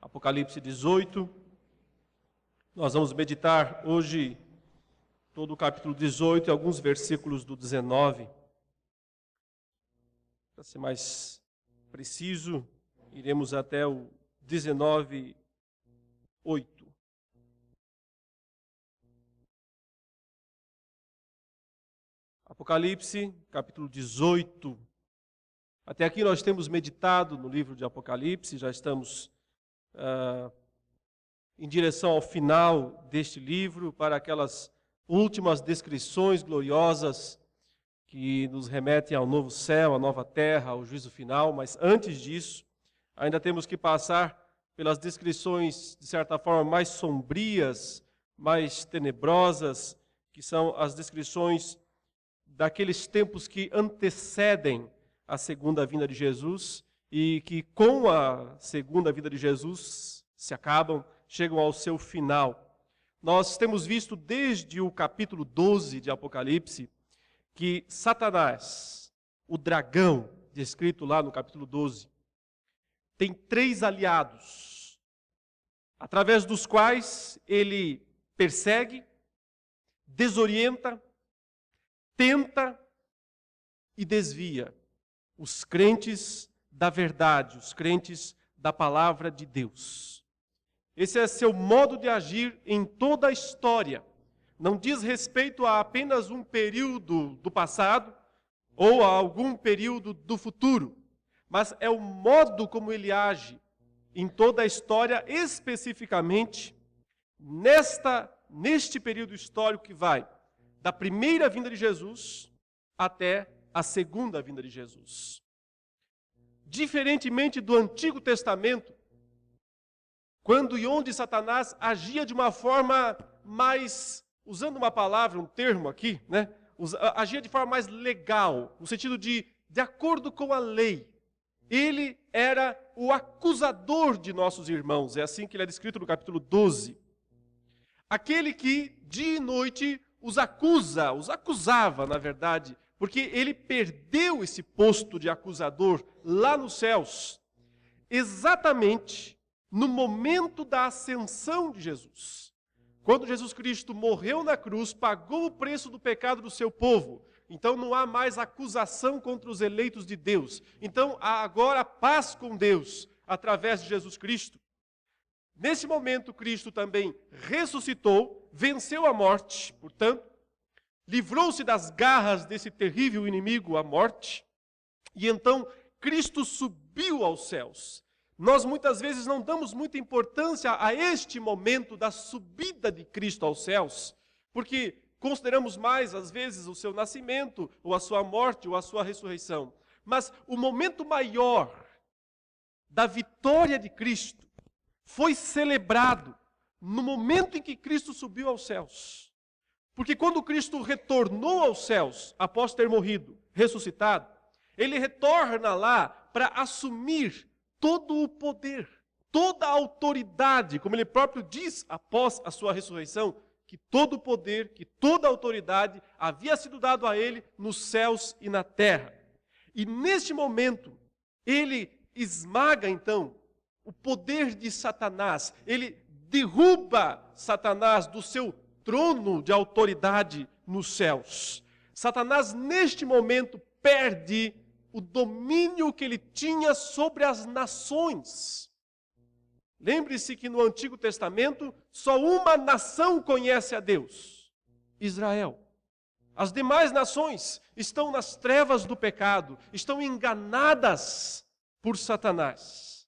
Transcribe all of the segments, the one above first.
Apocalipse 18. Nós vamos meditar hoje todo o capítulo 18 e alguns versículos do 19. Para ser mais preciso, iremos até o 19:8. Apocalipse, capítulo 18. Até aqui nós temos meditado no livro de Apocalipse, já estamos em direção ao final deste livro, para aquelas últimas descrições gloriosas que nos remetem ao novo céu, à nova terra, ao juízo final. Mas antes disso, ainda temos que passar pelas descrições, de certa forma, mais sombrias, mais tenebrosas, que são as descrições daqueles tempos que antecedem a segunda vinda de Jesus e que com a segunda vinda de Jesus se acabam, chegam ao seu final. Nós temos visto desde o capítulo 12 de Apocalipse que Satanás, o dragão, descrito lá no capítulo 12, tem 3 aliados, através dos quais ele persegue, desorienta, tenta e desvia os crentes da verdade, os crentes da palavra de Deus. Esse é seu modo de agir em toda a história. Não diz respeito a apenas um período do passado ou a algum período do futuro, mas é o modo como ele age em toda a história, especificamente neste período histórico que vai da primeira vinda de Jesus até a segunda vinda de Jesus. Diferentemente do Antigo Testamento, quando e onde Satanás agia de uma forma mais, usando uma palavra, um termo aqui, agia de forma mais legal, no sentido de acordo com a lei. Ele era o acusador de nossos irmãos, é assim que ele é descrito no capítulo 12. Aquele que dia e noite os acusava, na verdade, porque ele perdeu esse posto de acusador lá nos céus, exatamente no momento da ascensão de Jesus. Quando Jesus Cristo morreu na cruz, pagou o preço do pecado do seu povo. Então não há mais acusação contra os eleitos de Deus. Então há agora paz com Deus, através de Jesus Cristo. Nesse momento, Cristo também ressuscitou, venceu a morte, portanto, livrou-se das garras desse terrível inimigo, a morte, e então Cristo subiu aos céus. Nós muitas vezes não damos muita importância a este momento da subida de Cristo aos céus, porque consideramos mais, às vezes, o seu nascimento, ou a sua morte, ou a sua ressurreição. Mas o momento maior da vitória de Cristo foi celebrado no momento em que Cristo subiu aos céus. Porque quando Cristo retornou aos céus, após ter morrido, ressuscitado, ele retorna lá para assumir todo o poder, toda a autoridade, como ele próprio diz após a sua ressurreição, que todo o poder, que toda a autoridade havia sido dado a ele nos céus e na terra. E neste momento, ele esmaga então o poder de Satanás, ele derruba Satanás do seu trono de autoridade nos céus. Satanás, neste momento, perde o domínio que ele tinha sobre as nações. Lembre-se que no Antigo Testamento, só uma nação conhece a Deus: Israel. As demais nações estão nas trevas do pecado, estão enganadas por Satanás.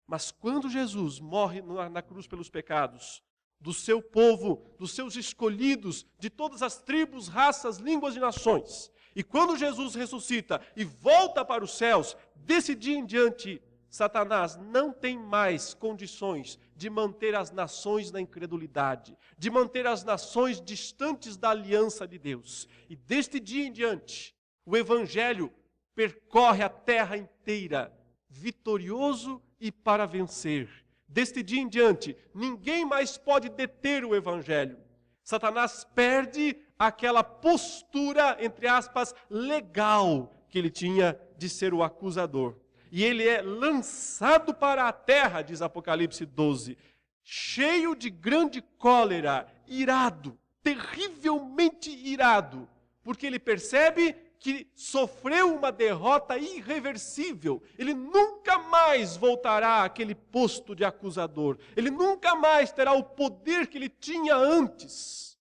Mas quando Jesus morre na cruz pelos pecados do seu povo, dos seus escolhidos, de todas as tribos, raças, línguas e nações, e quando Jesus ressuscita e volta para os céus, desse dia em diante, Satanás não tem mais condições de manter as nações na incredulidade, de manter as nações distantes da aliança de Deus. E deste dia em diante, o Evangelho percorre a terra inteira, vitorioso e para vencer. Deste dia em diante, ninguém mais pode deter o Evangelho. Satanás perde aquela postura, entre aspas, legal que ele tinha de ser o acusador. e ele é lançado para a terra, diz Apocalipse 12, cheio de grande cólera, irado, terrivelmente irado, porque ele percebe que sofreu uma derrota irreversível. Ele nunca mais voltará àquele posto de acusador. Ele nunca mais terá o poder que ele tinha antes.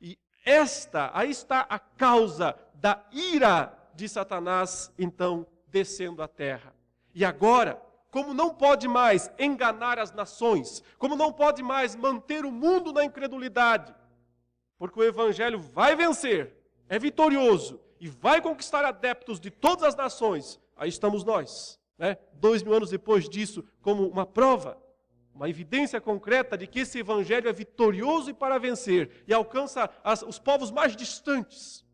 E aí está a causa da ira de Satanás, então, descendo à terra. E agora, como não pode mais enganar as nações, como não pode mais manter o mundo na incredulidade, porque o evangelho vai vencer, é vitorioso e vai conquistar adeptos de todas as nações. Aí estamos nós, 2000 anos depois disso, como uma prova, uma evidência concreta de que esse evangelho é vitorioso e para vencer, e alcança os povos mais distantes.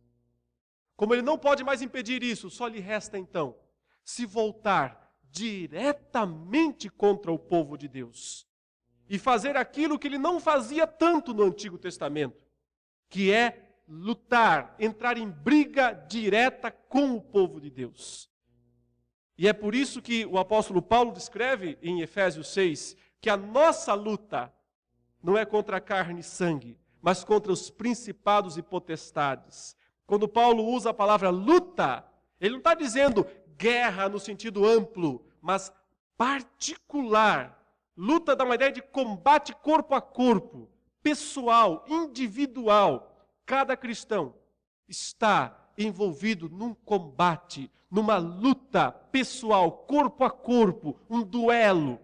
Como ele não pode mais impedir isso, só lhe resta então se voltar diretamente contra o povo de Deus e fazer aquilo que ele não fazia tanto no Antigo Testamento, que é lutar, entrar em briga direta com o povo de Deus. E é por isso que o apóstolo Paulo descreve em Efésios 6 que a nossa luta não é contra carne e sangue, mas contra os principados e potestades. Quando Paulo usa a palavra luta, ele não está dizendo guerra no sentido amplo, mas particular. Luta dá uma ideia de combate corpo a corpo, pessoal, individual. Cada cristão está envolvido num combate, numa luta pessoal, corpo a corpo, um duelo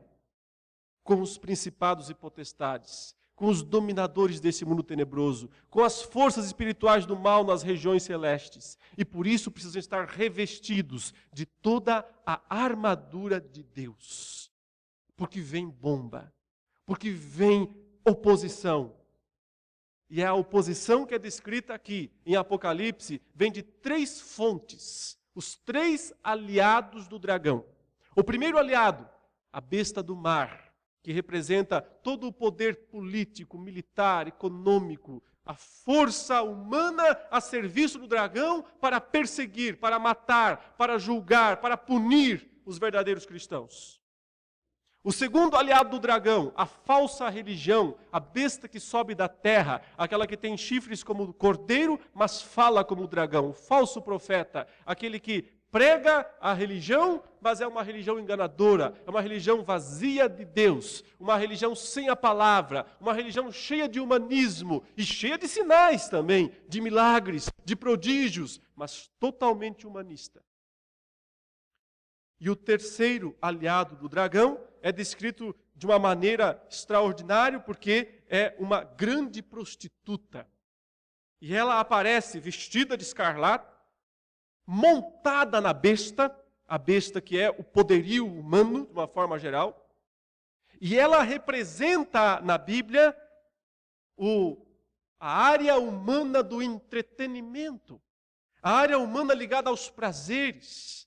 com os principados e potestades, com os dominadores desse mundo tenebroso, com as forças espirituais do mal nas regiões celestes. E por isso precisam estar revestidos de toda a armadura de Deus. Porque vem bomba, porque vem oposição. E a oposição que é descrita aqui em Apocalipse vem de 3 fontes, os 3 aliados do dragão. O primeiro aliado, a besta do mar, que representa todo o poder político, militar, econômico, a força humana a serviço do dragão para perseguir, para matar, para julgar, para punir os verdadeiros cristãos. O segundo aliado do dragão, a falsa religião, a besta que sobe da terra, aquela que tem chifres como o cordeiro, mas fala como o dragão, o falso profeta, aquele que prega a religião, mas é uma religião enganadora, é uma religião vazia de Deus, uma religião sem a palavra, uma religião cheia de humanismo e cheia de sinais também, de milagres, de prodígios, mas totalmente humanista. E o terceiro aliado do dragão é descrito de uma maneira extraordinária, porque é uma grande prostituta. E ela aparece vestida de escarlate, montada na besta, a besta que é o poderio humano, de uma forma geral. E ela representa na Bíblia a área humana do entretenimento, a área humana ligada aos prazeres.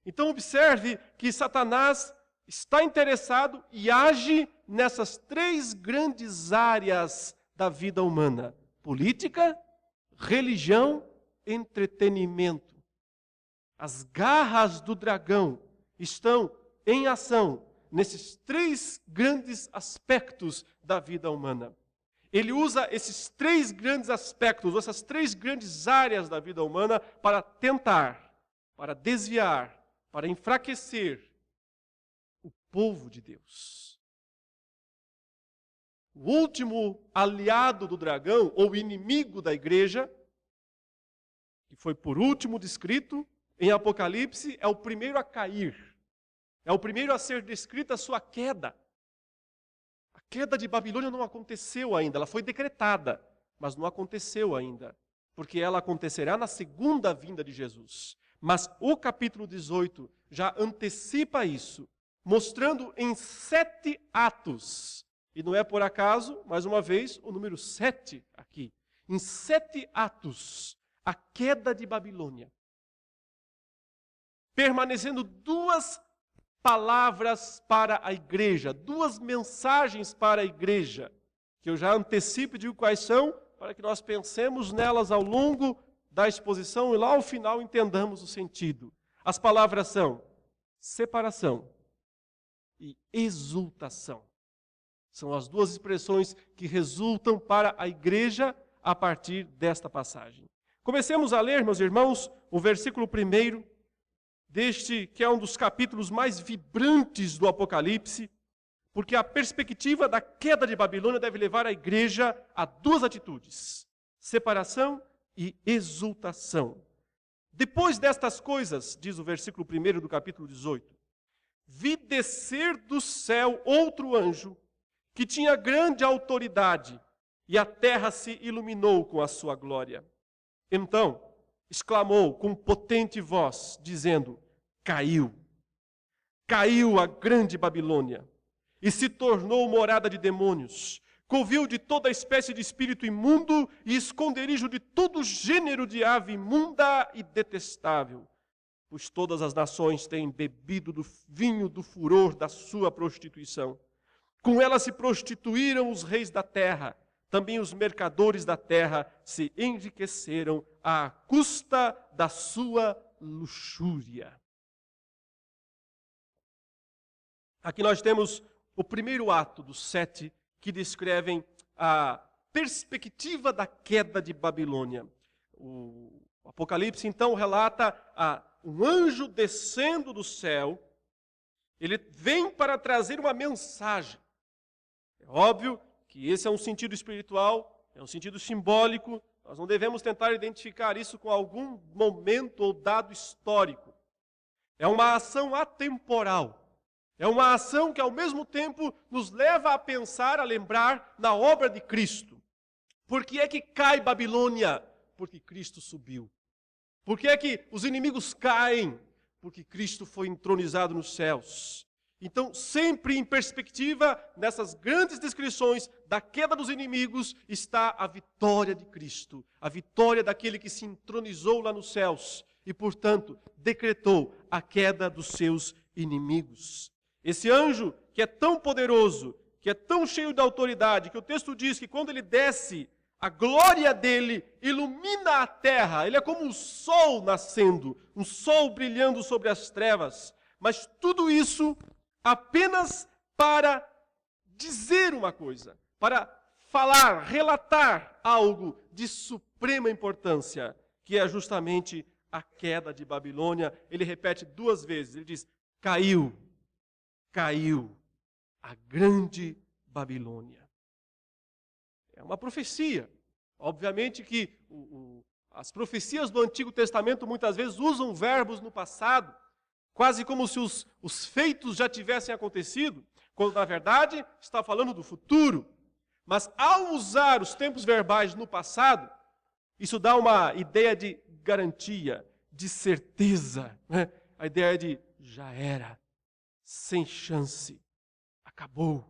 Então observe que Satanás está interessado e age nessas 3 grandes áreas da vida humana: política, religião, entretenimento. As garras do dragão estão em ação nesses 3 grandes aspectos da vida humana. Ele usa esses 3 grandes aspectos, essas 3 grandes áreas da vida humana para tentar, para desviar, para enfraquecer o povo de Deus. O último aliado do dragão, ou inimigo da igreja, que foi por último descrito em Apocalipse, é o primeiro a cair. É o primeiro a ser descrita a sua queda. A queda de Babilônia não aconteceu ainda, ela foi decretada, mas não aconteceu ainda, porque ela acontecerá na segunda vinda de Jesus. Mas o capítulo 18 já antecipa isso, mostrando em 7 atos. E não é por acaso, mais uma vez, o número 7 aqui. Em 7 atos, a queda de Babilônia. Permanecendo 2 palavras para a igreja, 2 mensagens para a igreja, que eu já antecipo e digo quais são, para que nós pensemos nelas ao longo da exposição e lá ao final entendamos o sentido. As palavras são: separação e exultação. São as duas expressões que resultam para a igreja a partir desta passagem. Comecemos a ler, meus irmãos, o versículo 1 deste que é um dos capítulos mais vibrantes do Apocalipse, porque a perspectiva da queda de Babilônia deve levar a igreja a duas atitudes: separação e exultação. Depois destas coisas, diz o versículo 1 do capítulo 18, vi descer do céu outro anjo, que tinha grande autoridade, e a terra se iluminou com a sua glória. Então exclamou com potente voz, dizendo: caiu a grande Babilônia, e se tornou morada de demônios, covil de toda espécie de espírito imundo e esconderijo de todo gênero de ave imunda e detestável, pois todas as nações têm bebido do vinho do furor da sua prostituição. Com ela se prostituíram os reis da terra, também os mercadores da terra se enriqueceram à custa da sua luxúria. Aqui nós temos o primeiro ato dos 7 que descrevem a perspectiva da queda de Babilônia. O Apocalipse então relata um anjo descendo do céu. Ele vem para trazer uma mensagem. É óbvio que esse é um sentido espiritual, é um sentido simbólico. Nós não devemos tentar identificar isso com algum momento ou dado histórico. É uma ação atemporal. É uma ação que ao mesmo tempo nos leva a pensar, a lembrar na obra de Cristo. Por que é que cai Babilônia? Porque Cristo subiu. Por que é que os inimigos caem? Porque Cristo foi entronizado nos céus. Então, sempre em perspectiva, nessas grandes descrições da queda dos inimigos, está a vitória de Cristo. A vitória daquele que se entronizou lá nos céus e, portanto, decretou a queda dos seus inimigos. Esse anjo, que é tão poderoso, que é tão cheio de autoridade, que o texto diz que quando ele desce, a glória dele ilumina a terra. Ele é como um sol nascendo, um sol brilhando sobre as trevas. Mas tudo isso apenas para dizer uma coisa, para falar, relatar algo de suprema importância, que é justamente a queda de Babilônia. Ele repete 2 vezes, ele diz: caiu a grande Babilônia. É uma profecia. Obviamente que as profecias do Antigo Testamento muitas vezes usam verbos no passado, quase como se os feitos já tivessem acontecido, quando na verdade está falando do futuro. Mas ao usar os tempos verbais no passado, isso dá uma ideia de garantia, de certeza, né? A ideia de já era, sem chance, acabou.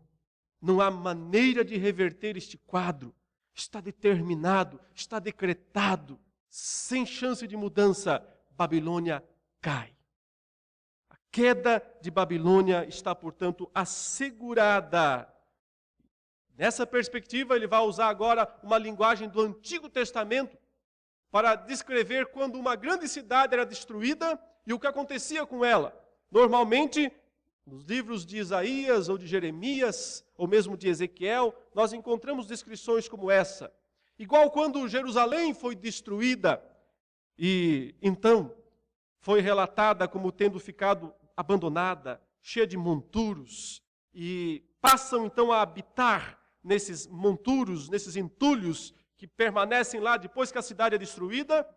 Não há maneira de reverter este quadro. Está determinado, está decretado, sem chance de mudança. Babilônia cai. A queda de Babilônia está, portanto, assegurada. Nessa perspectiva, ele vai usar agora uma linguagem do Antigo Testamento para descrever quando uma grande cidade era destruída e o que acontecia com ela. Normalmente, nos livros de Isaías ou de Jeremias, ou mesmo de Ezequiel, nós encontramos descrições como essa. Igual quando Jerusalém foi destruída e então foi relatada como tendo ficado abandonada, cheia de monturos, e passam então a habitar nesses monturos, nesses entulhos que permanecem lá depois que a cidade é destruída,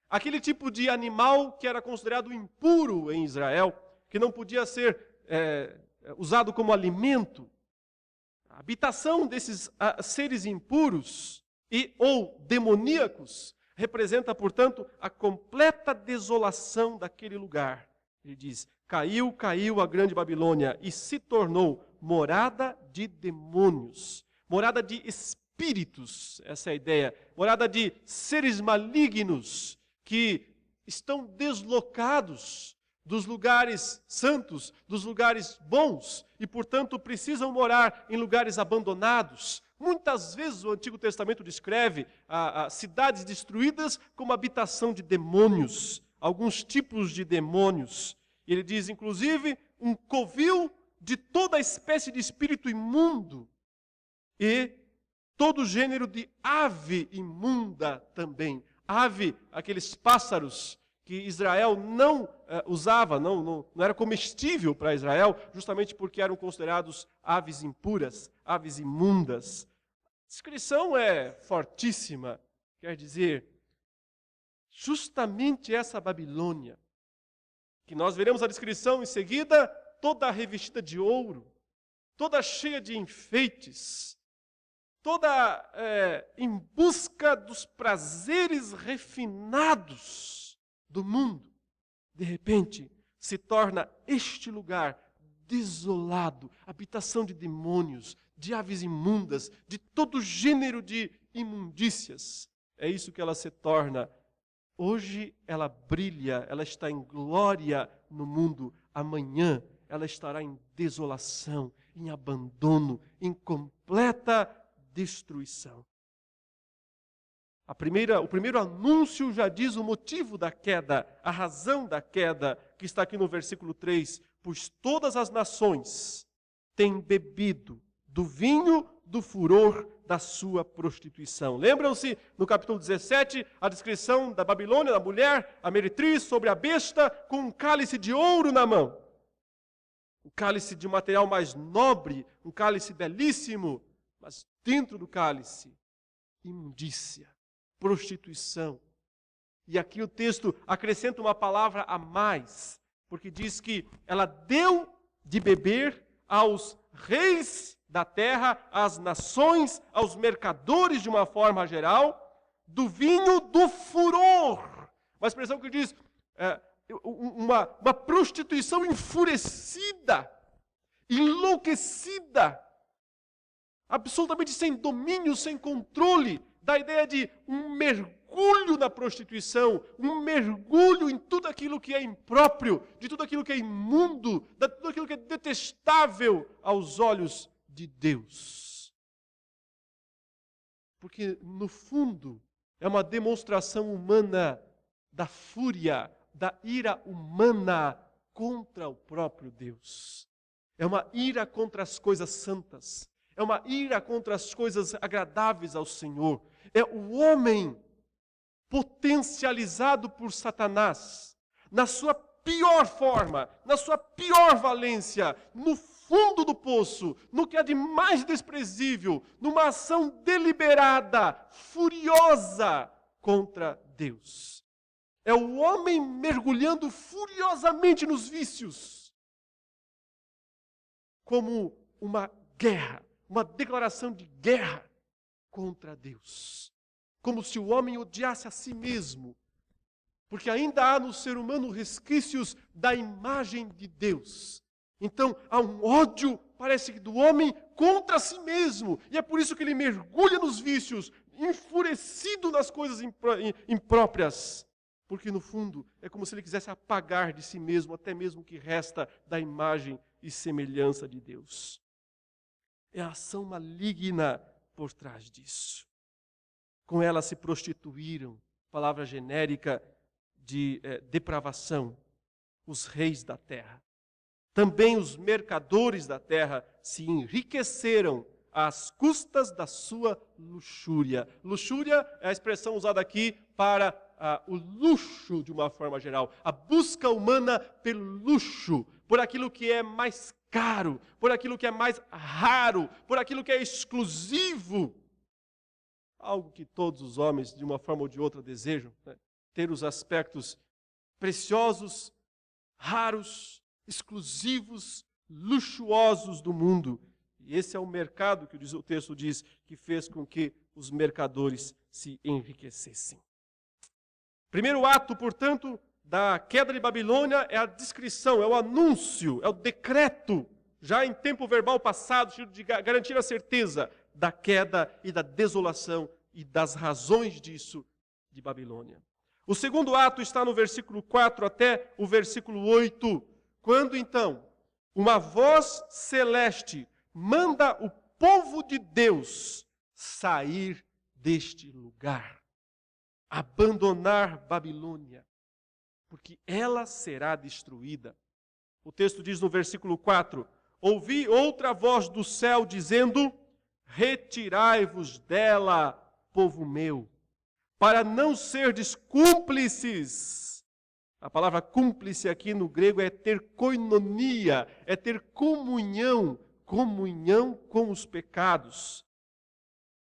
aquele tipo de animal que era considerado impuro em Israel, que não podia ser usado como alimento. A habitação desses seres impuros ou demoníacos representa, portanto, a completa desolação daquele lugar. Ele diz: caiu a grande Babilônia e se tornou morada de demônios, morada de espíritos, essa é a ideia, morada de seres malignos que estão deslocados dos lugares santos, dos lugares bons, e, portanto, precisam morar em lugares abandonados. Muitas vezes o Antigo Testamento descreve cidades destruídas como habitação de demônios, alguns tipos de demônios. E ele diz, inclusive, um covil de toda espécie de espírito imundo e todo gênero de ave imunda também. Ave, aqueles pássaros que Israel não usava, não era comestível para Israel, justamente porque eram considerados aves impuras, aves imundas. A descrição é fortíssima, quer dizer, justamente essa Babilônia, que nós veremos a descrição em seguida, toda revestida de ouro, toda cheia de enfeites, toda em busca dos prazeres refinados do mundo, de repente se torna este lugar desolado, habitação de demônios, de aves imundas, de todo gênero de imundícias. É isso que ela se torna. Hoje ela brilha, ela está em glória no mundo. Amanhã ela estará em desolação, em abandono, em completa destruição. O primeiro anúncio já diz o motivo da queda, a razão da queda, que está aqui no versículo 3. Pois todas as nações têm bebido do vinho do furor da sua prostituição. Lembram-se, no capítulo 17, a descrição da Babilônia, da mulher, a meretriz, sobre a besta, com um cálice de ouro na mão. Um cálice de material mais nobre, um cálice belíssimo, mas dentro do cálice, imundícia, prostituição. E aqui o texto acrescenta uma palavra a mais, porque diz que ela deu de beber aos reis da terra, às nações, aos mercadores de uma forma geral, do vinho do furor. Uma expressão que diz uma prostituição enfurecida, enlouquecida, absolutamente sem domínio, sem controle, da ideia de um mergulho na prostituição, um mergulho em tudo aquilo que é impróprio, de tudo aquilo que é imundo, de tudo aquilo que é detestável aos olhos de Deus. Porque, no fundo, é uma demonstração humana da fúria, da ira humana contra o próprio Deus. É uma ira contra as coisas santas. É uma ira contra as coisas agradáveis ao Senhor. É o homem potencializado por Satanás, na sua pior forma, na sua pior valência, no fundo do poço, no que há de mais desprezível, numa ação deliberada, furiosa contra Deus. É o homem mergulhando furiosamente nos vícios, como uma guerra, uma declaração de guerra contra Deus. Como se o homem odiasse a si mesmo, porque ainda há no ser humano resquícios da imagem de Deus. Então há um ódio, parece que do homem, contra si mesmo. E é por isso que ele mergulha nos vícios, enfurecido nas coisas impróprias. Porque no fundo é como se ele quisesse apagar de si mesmo, até mesmo o que resta da imagem e semelhança de Deus. É a ação maligna por trás disso. Com ela se prostituíram, palavra genérica de depravação, os reis da terra. Também os mercadores da terra se enriqueceram às custas da sua luxúria. Luxúria é a expressão usada aqui para o luxo de uma forma geral. A busca humana pelo luxo, por aquilo que é mais caro, por aquilo que é mais raro, por aquilo que é exclusivo. Algo que todos os homens, de uma forma ou de outra, desejam, né? Ter os aspectos preciosos, raros, exclusivos, luxuosos do mundo. E esse é o mercado que o texto diz que fez com que os mercadores se enriquecessem. Primeiro ato, portanto, da queda de Babilônia é a descrição, é o anúncio, é o decreto, já em tempo verbal passado, de garantir a certeza da queda e da desolação e das razões disso de Babilônia. O segundo ato está no versículo 4 até o versículo 8, quando então uma voz celeste manda o povo de Deus sair deste lugar, abandonar Babilônia, porque ela será destruída. O texto diz no versículo 4: ouvi outra voz do céu dizendo: retirai-vos dela, povo meu, para não serdes cúmplices. A palavra cúmplice aqui no grego é ter koinonia, é ter comunhão com os pecados.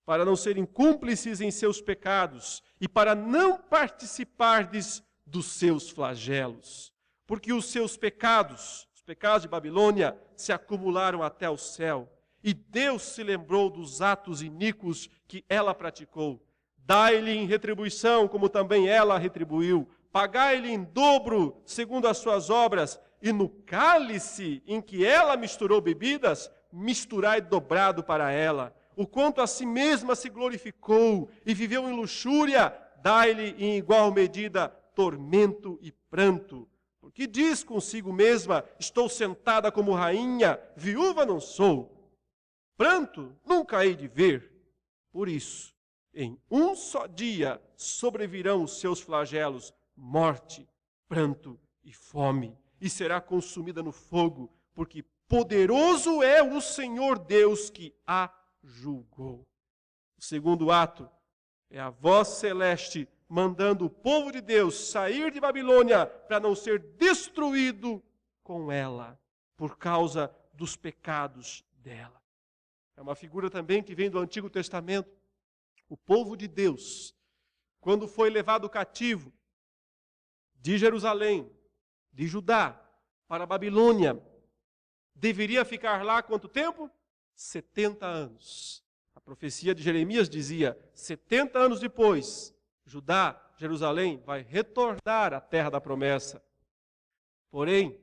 Para não serem cúmplices em seus pecados e para não participardes dos seus flagelos. Porque os seus pecados, os pecados de Babilônia, se acumularam até o céu. E Deus se lembrou dos atos iníquos que ela praticou. Dai-lhe em retribuição, como também ela retribuiu. Pagai-lhe em dobro, segundo as suas obras. E no cálice em que ela misturou bebidas, misturai dobrado para ela. O quanto a si mesma se glorificou e viveu em luxúria, dai-lhe em igual medida tormento e pranto. Porque diz consigo mesma: estou sentada como rainha, viúva não sou. Pranto nunca hei de ver. Por isso, em um só dia sobrevirão os seus flagelos, morte, pranto e fome, e será consumida no fogo, porque poderoso é o Senhor Deus que a julgou. O segundo ato é a voz celeste mandando o povo de Deus sair de Babilônia para não ser destruído com ela, por causa dos pecados dela. É uma figura também que vem do Antigo Testamento. O povo de Deus, quando foi levado cativo de Jerusalém, de Judá, para a Babilônia, deveria ficar lá quanto tempo? 70 anos. A profecia de Jeremias dizia: 70 anos depois, Judá, Jerusalém, vai retornar à terra da promessa. Porém,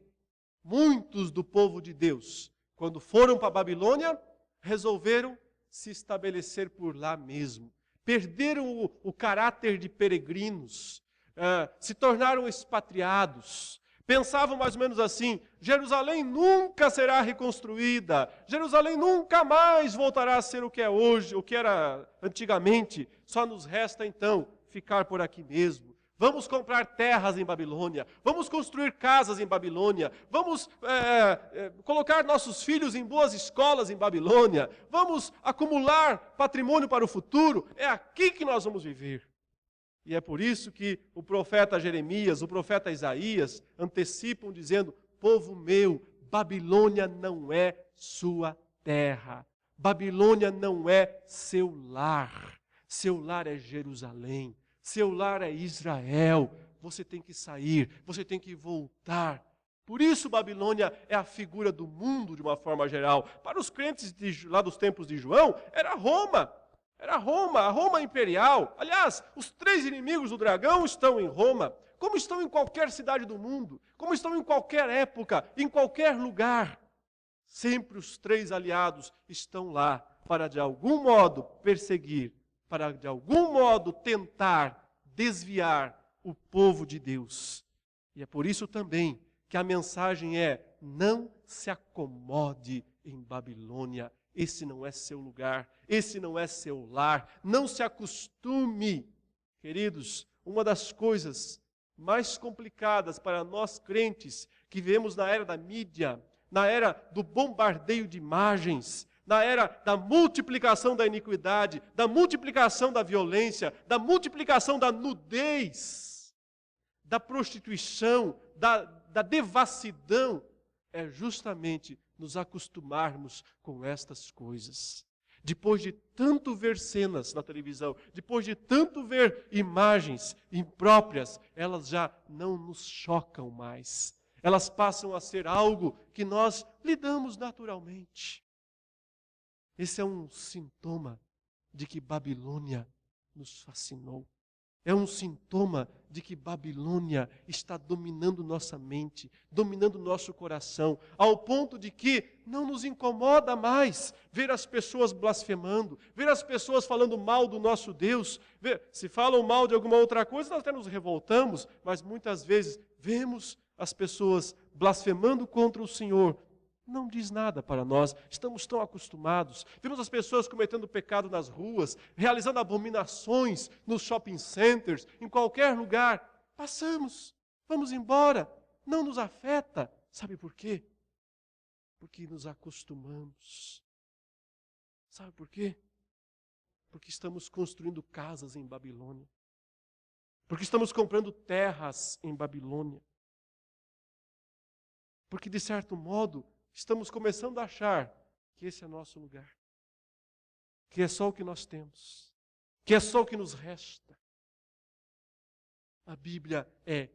muitos do povo de Deus, quando foram para a Babilônia, resolveram se estabelecer por lá mesmo. Perderam o caráter de peregrinos, se tornaram expatriados. Pensavam mais ou menos assim: Jerusalém nunca será reconstruída, Jerusalém nunca mais voltará a ser o que é hoje, o que era antigamente. Só nos resta então ficar por aqui mesmo. Vamos comprar terras em Babilônia, vamos construir casas em Babilônia, vamos colocar nossos filhos em boas escolas em Babilônia, vamos acumular patrimônio para o futuro, é aqui que nós vamos viver. E é por isso que o profeta Jeremias, o profeta Isaías antecipam dizendo: povo meu, Babilônia não é sua terra, Babilônia não é seu lar é Jerusalém. Seu lar é Israel, você tem que sair, você tem que voltar. Por isso Babilônia é a figura do mundo de uma forma geral. Para os crentes lá dos tempos de João, era Roma, a Roma imperial. Aliás, os 3 inimigos do dragão estão em Roma, como estão em qualquer cidade do mundo, como estão em qualquer época, em qualquer lugar. Sempre os 3 aliados estão lá para de algum modo perseguir, para de algum modo tentar desviar o povo de Deus. E é por isso também que a mensagem é: não se acomode em Babilônia. Esse não é seu lugar, esse não é seu lar. Não se acostume. Queridos, uma das coisas mais complicadas para nós crentes que vivemos na era da mídia, na era do bombardeio de imagens, na era da multiplicação da iniquidade, da multiplicação da violência, da multiplicação da nudez, da prostituição, da devassidão, é justamente nos acostumarmos com estas coisas. Depois de tanto ver cenas na televisão, depois de tanto ver imagens impróprias, elas já não nos chocam mais. Elas passam a ser algo que nós lidamos naturalmente. Esse é um sintoma de que Babilônia nos fascinou. É um sintoma de que Babilônia está dominando nossa mente, dominando nosso coração, ao ponto de que não nos incomoda mais ver as pessoas blasfemando, ver as pessoas falando mal do nosso Deus. Se falam mal de alguma outra coisa, nós até nos revoltamos, mas muitas vezes vemos as pessoas blasfemando contra o Senhor. Não diz nada para nós, estamos tão acostumados. Vemos as pessoas cometendo pecado nas ruas, realizando abominações nos shopping centers, em qualquer lugar. Passamos, vamos embora, não nos afeta, Sabe por quê? Porque nos acostumamos. Sabe por quê? Porque estamos construindo casas em Babilônia. Porque estamos comprando terras em Babilônia. Porque, de certo modo, estamos começando a achar que esse é nosso lugar. Que é só o que nós temos. Que é só o que nos resta. A Bíblia é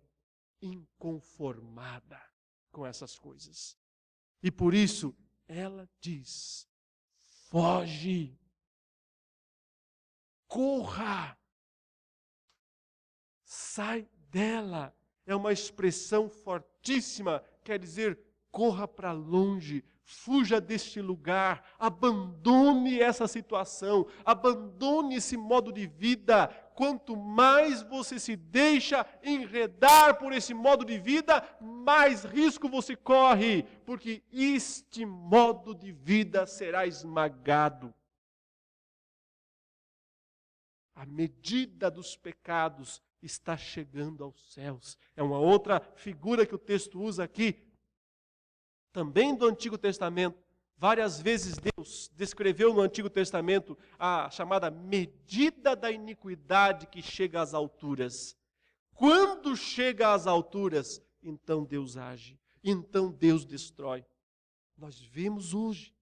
inconformada com essas coisas. E por isso, ela diz, foge, corra, sai dela. É uma expressão fortíssima, quer dizer, corra para longe, fuja deste lugar, abandone essa situação, abandone esse modo de vida. Quanto mais você se deixa enredar por esse modo de vida, mais risco você corre, porque este modo de vida será esmagado. A medida dos pecados está chegando aos céus. É uma outra figura que o texto usa aqui, também do Antigo Testamento. Várias vezes Deus descreveu no Antigo Testamento a chamada medida da iniquidade que chega às alturas. Quando chega às alturas, então Deus age, então Deus destrói. Nós vemos hoje,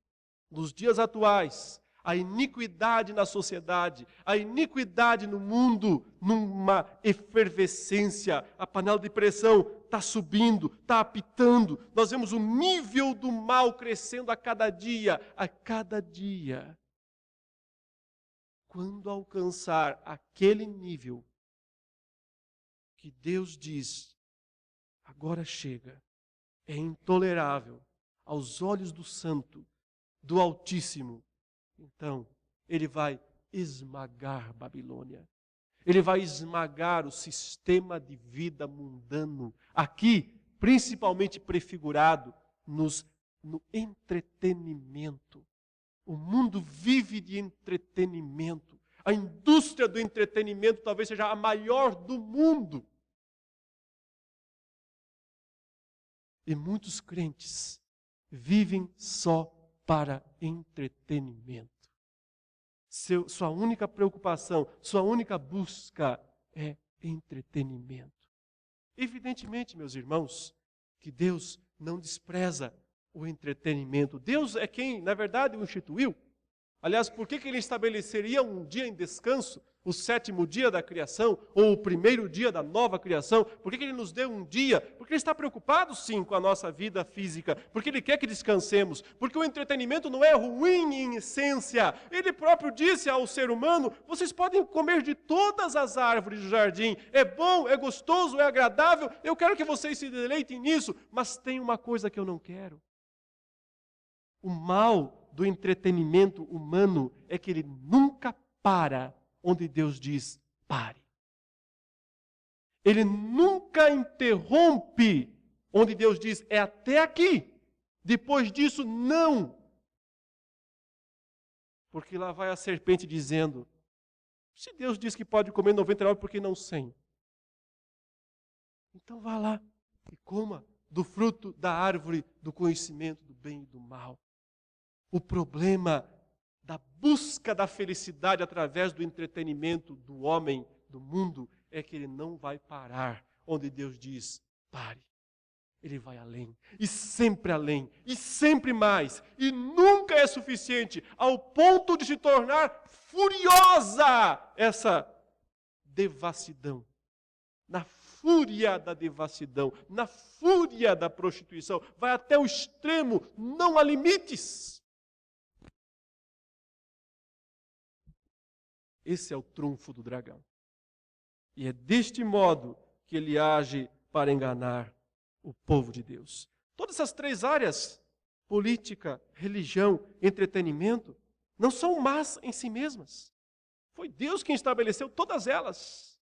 nos dias atuais, a iniquidade na sociedade, a iniquidade no mundo, numa efervescência. A panela de pressão está subindo, está apitando. Nós vemos o nível do mal crescendo a cada dia. A cada dia. Quando alcançar aquele nível que Deus diz, agora chega, é intolerável aos olhos do Santo, do Altíssimo, então, ele vai esmagar Babilônia. Ele vai esmagar o sistema de vida mundano. Aqui, principalmente prefigurado no entretenimento. O mundo vive de entretenimento. A indústria do entretenimento talvez seja a maior do mundo. E muitos crentes vivem só para entretenimento. Sua única preocupação, sua única busca é entretenimento. Evidentemente, meus irmãos, que Deus não despreza o entretenimento. Deus é quem, na verdade, o instituiu. Aliás, por que ele estabeleceria um dia em descanso, o 7º dia da criação, ou o 1º dia da nova criação? Por que ele nos deu um dia? Porque ele está preocupado, sim, com a nossa vida física. Porque ele quer que descansemos. Porque o entretenimento não é ruim em essência. Ele próprio disse ao ser humano, vocês podem comer de todas as árvores do jardim. É bom, é gostoso, é agradável. Eu quero que vocês se deleitem nisso. Mas tem uma coisa que eu não quero. O mal do entretenimento humano é que ele nunca para onde Deus diz, pare. Ele nunca interrompe onde Deus diz, é até aqui. Depois disso, não. Porque lá vai a serpente dizendo, se Deus diz que pode comer 99, por que não 100? Então vá lá e coma do fruto da árvore do conhecimento do bem e do mal. O problema da busca da felicidade através do entretenimento do homem, do mundo, é que ele não vai parar onde Deus diz, pare. Ele vai além, e sempre mais, e nunca é suficiente, ao ponto de se tornar furiosa essa devassidão. Na fúria da devassidão, na fúria da prostituição, vai até o extremo, não há limites. Esse é o trunfo do dragão. E é deste modo que ele age para enganar o povo de Deus. Todas essas 3 áreas, política, religião, entretenimento, não são más em si mesmas. Foi Deus quem estabeleceu todas elas.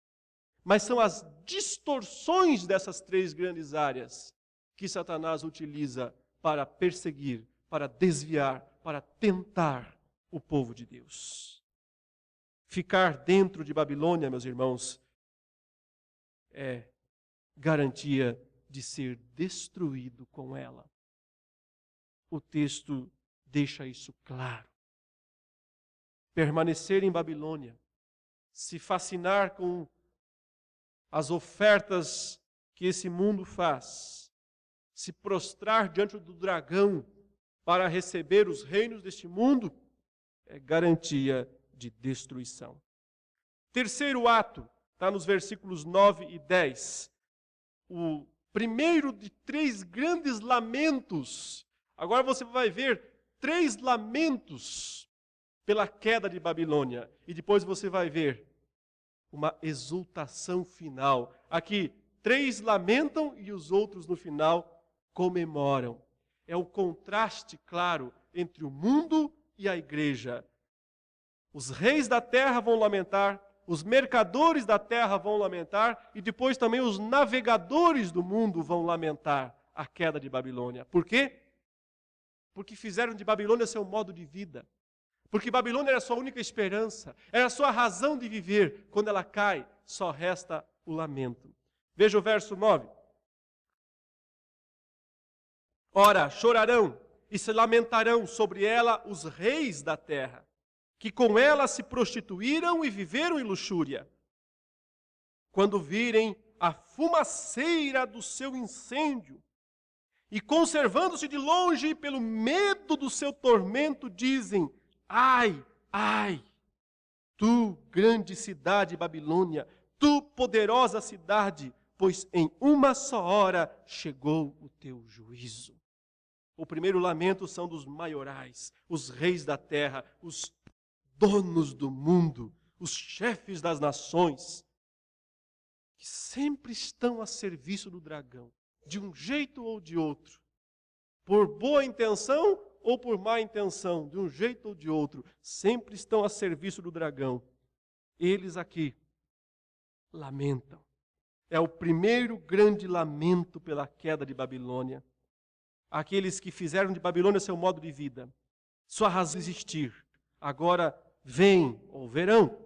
Mas são as distorções dessas 3 grandes áreas que Satanás utiliza para perseguir, para desviar, para tentar o povo de Deus. Ficar dentro de Babilônia, meus irmãos, é garantia de ser destruído com ela. O texto deixa isso claro. Permanecer em Babilônia, se fascinar com as ofertas que esse mundo faz, se prostrar diante do dragão para receber os reinos deste mundo, é garantia de destruição. Terceiro ato, está nos versículos 9 e 10. O primeiro de 3 grandes lamentos. Agora você vai ver 3 lamentos pela queda de Babilônia. E depois você vai ver uma exultação final. Aqui, 3 lamentam e os outros no final comemoram. É o contraste claro entre o mundo e a igreja. Os reis da terra vão lamentar, os mercadores da terra vão lamentar e depois também os navegadores do mundo vão lamentar a queda de Babilônia. Por quê? Porque fizeram de Babilônia seu modo de vida. Porque Babilônia era a sua única esperança, era a sua razão de viver. Quando ela cai, só resta o lamento. Veja o verso 9. Ora, chorarão e se lamentarão sobre ela os reis da terra, que com ela se prostituíram e viveram em luxúria. Quando virem a fumaceira do seu incêndio, e conservando-se de longe pelo medo do seu tormento, dizem: ai, ai, tu, grande cidade Babilônia, tu, poderosa cidade, pois em uma só hora chegou o teu juízo. O primeiro lamento são dos maiorais, os reis da terra, os donos do mundo, os chefes das nações, que sempre estão a serviço do dragão, de um jeito ou de outro, por boa intenção ou por má intenção, de um jeito ou de outro, sempre estão a serviço do dragão. Eles aqui lamentam. É o primeiro grande lamento pela queda de Babilônia. Aqueles que fizeram de Babilônia seu modo de vida, sua razão de existir, agora vêm ou verão,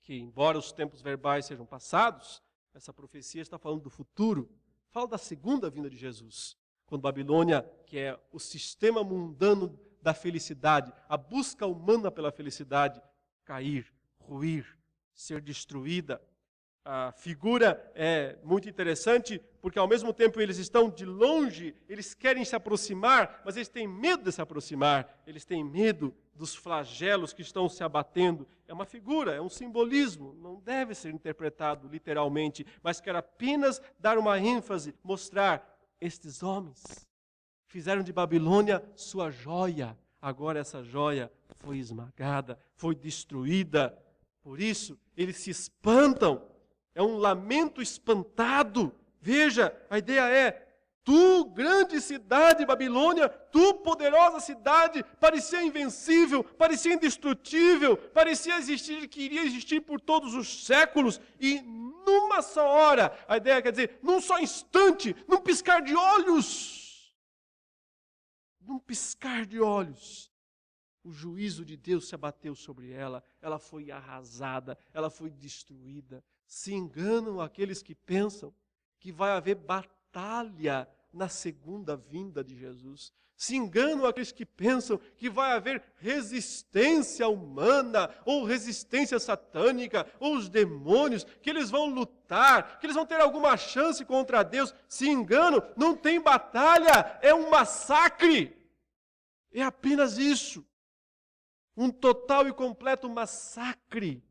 que embora os tempos verbais sejam passados, essa profecia está falando do futuro, fala da segunda vinda de Jesus. Quando Babilônia, que é o sistema mundano da felicidade, a busca humana pela felicidade, cair, ruir, ser destruída. A figura é muito interessante, porque ao mesmo tempo eles estão de longe, eles querem se aproximar, mas eles têm medo de se aproximar, eles têm medo dos flagelos que estão se abatendo. É uma figura, é um simbolismo, não deve ser interpretado literalmente, mas quero apenas dar uma ênfase, mostrar, estes homens fizeram de Babilônia sua joia, agora essa joia foi esmagada, foi destruída, por isso eles se espantam. É um lamento espantado. Veja, a ideia é: tu, grande cidade Babilônia, tu, poderosa cidade, parecia invencível, parecia indestrutível, parecia existir, que iria existir por todos os séculos, e numa só hora, a ideia quer dizer, num só instante, num piscar de olhos, o juízo de Deus se abateu sobre ela, ela foi arrasada, ela foi destruída. Se enganam aqueles que pensam que vai haver batalha na segunda vinda de Jesus. Se enganam aqueles que pensam que vai haver resistência humana, ou resistência satânica, ou os demônios, que eles vão lutar, que eles vão ter alguma chance contra Deus. Se enganam, não tem batalha, é um massacre. É apenas isso. Um total e completo massacre.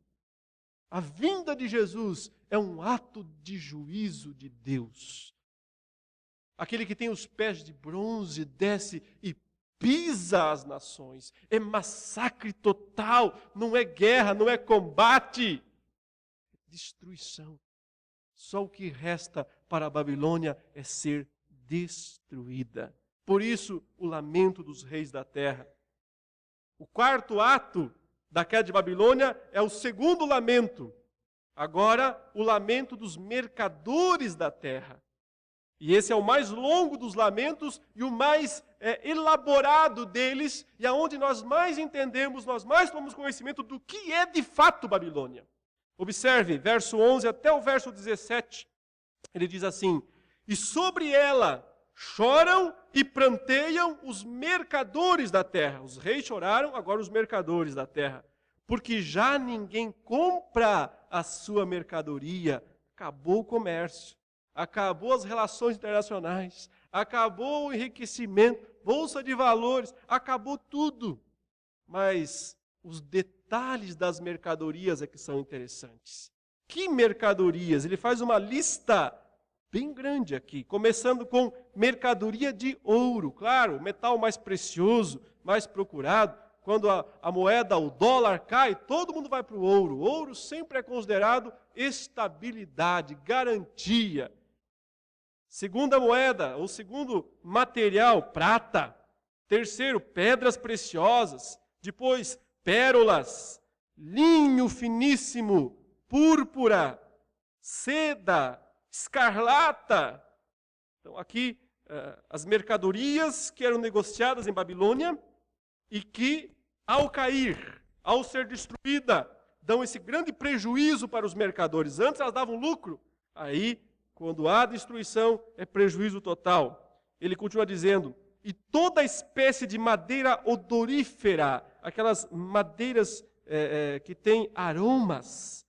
A vinda de Jesus é um ato de juízo de Deus. Aquele que tem os pés de bronze desce e pisa as nações. É massacre total, não é guerra, não é combate. É destruição. Só o que resta para a Babilônia é ser destruída. Por isso, o lamento dos reis da terra. O quarto ato da queda de Babilônia é o segundo lamento. Agora, o lamento dos mercadores da terra. E esse é o mais longo dos lamentos e o mais elaborado deles, e aonde nós mais entendemos, nós mais tomamos conhecimento do que é de fato Babilônia. Observe, verso 11 até o verso 17, ele diz assim: e sobre ela choram e pranteiam os mercadores da terra. Os reis choraram, agora os mercadores da terra. Porque já ninguém compra a sua mercadoria. Acabou o comércio, acabou as relações internacionais, acabou o enriquecimento, bolsa de valores, acabou tudo. Mas os detalhes das mercadorias é que são interessantes. Que mercadorias? Ele faz uma lista bem grande aqui, começando com mercadoria de ouro. Claro, metal mais precioso, mais procurado. Quando a moeda, o dólar cai, todo mundo vai para o ouro. O ouro sempre é considerado estabilidade, garantia. Segunda moeda, ou segundo material, prata. Terceiro, pedras preciosas. Depois, pérolas, linho finíssimo, púrpura, seda, escarlata. Então, aqui, as mercadorias que eram negociadas em Babilônia e que, ao cair, ao ser destruída, dão esse grande prejuízo para os mercadores. Antes elas davam lucro. Aí, quando há destruição, é prejuízo total. Ele continua dizendo, e toda espécie de madeira odorífera, aquelas madeiras que têm aromas,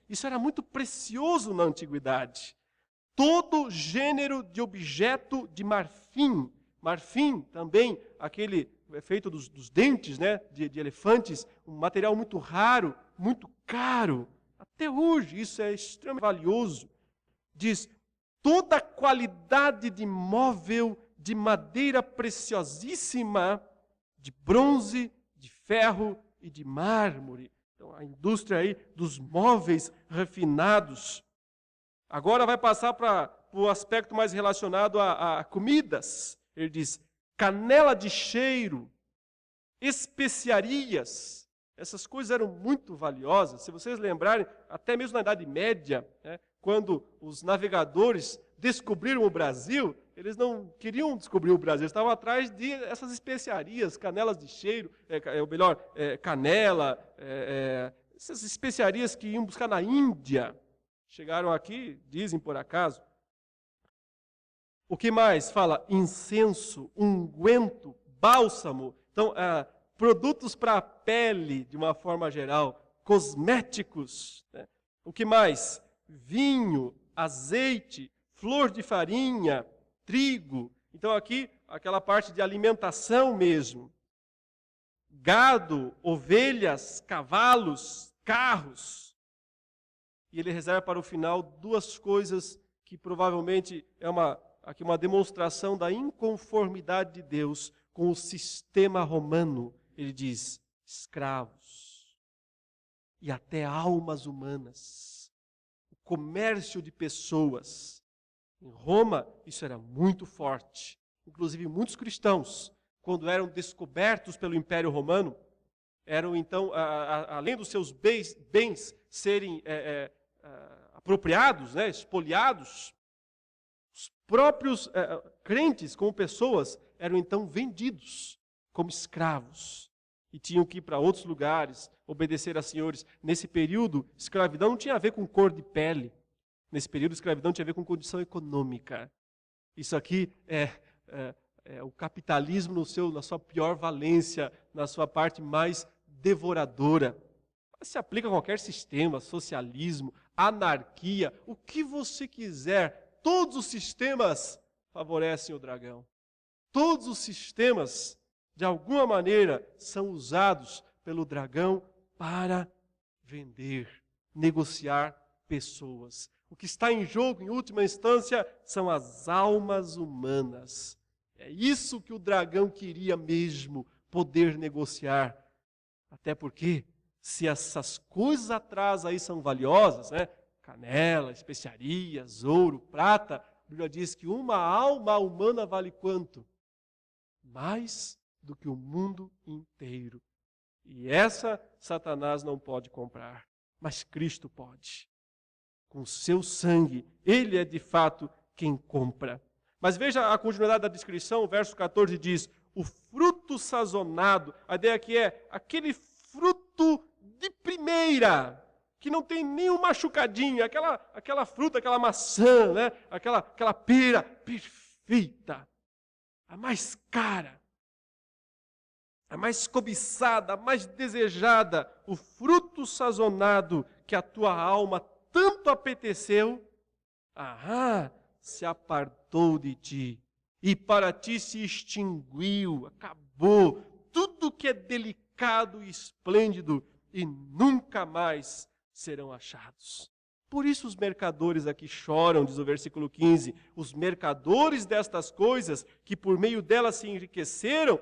isso era muito precioso na antiguidade. Todo gênero de objeto de marfim também, aquele feito dos dentes, né, de elefantes, um material muito raro, muito caro. Até hoje isso é extremamente valioso. Diz, toda qualidade de móvel de madeira preciosíssima, de bronze, de ferro e de mármore. Então, a indústria aí dos móveis refinados. Agora vai passar para o aspecto mais relacionado a comidas. Ele diz, canela de cheiro, especiarias. Essas coisas eram muito valiosas. Se vocês lembrarem, até mesmo na Idade Média, né, quando os navegadores descobriram o Brasil, eles não queriam descobrir o Brasil, eles estavam atrás dessas especiarias, canelas de cheiro, canela, essas especiarias que iam buscar na Índia. Chegaram aqui, dizem por acaso. O que mais? Fala incenso, unguento, bálsamo. Então, produtos para a pele, de uma forma geral, cosméticos. Né? O que mais? Vinho, azeite, flor de farinha, trigo. Então aqui, aquela parte de alimentação mesmo. Gado, ovelhas, cavalos, carros. E ele reserva para o final duas coisas que provavelmente é uma demonstração da inconformidade de Deus com o sistema romano. Ele diz, escravos e até almas humanas. O comércio de pessoas. Em Roma, isso era muito forte. Inclusive, muitos cristãos, quando eram descobertos pelo Império Romano, eram então, além dos seus bens serem apropriados, né, espoliados, os próprios crentes, como pessoas, eram então vendidos como escravos. E tinham que ir para outros lugares, obedecer a senhores. Nesse período, escravidão não tinha a ver com cor de pele. Nesse período, escravidão tinha a ver com condição econômica. Isso aqui é o capitalismo na sua pior valência, na sua parte mais devoradora. Se aplica a qualquer sistema, socialismo, anarquia, o que você quiser. Todos os sistemas favorecem o dragão. Todos os sistemas, de alguma maneira, são usados pelo dragão para vender, negociar pessoas. O que está em jogo, em última instância, são as almas humanas. É isso que o dragão queria mesmo, poder negociar. Até porque, se essas coisas atrás aí são valiosas, né? Canela, especiarias, ouro, prata, a Bíblia diz que uma alma humana vale quanto? Mais do que o mundo inteiro. E essa Satanás não pode comprar, mas Cristo pode. Com o seu sangue, Ele é de fato quem compra. Mas veja a continuidade da descrição, o verso 14 diz, o fruto sazonado, a ideia aqui é aquele fruto de primeira, que não tem nenhuma machucadinha, aquela fruta, aquela maçã, né? aquela pera perfeita, a mais cara, a mais cobiçada, a mais desejada, o fruto sazonado que a tua alma tanto apeteceu, se apartou de ti e para ti se extinguiu, acabou, tudo que é delicado e esplêndido e nunca mais serão achados. Por isso os mercadores aqui choram, diz o versículo 15, os mercadores destas coisas que por meio delas se enriqueceram,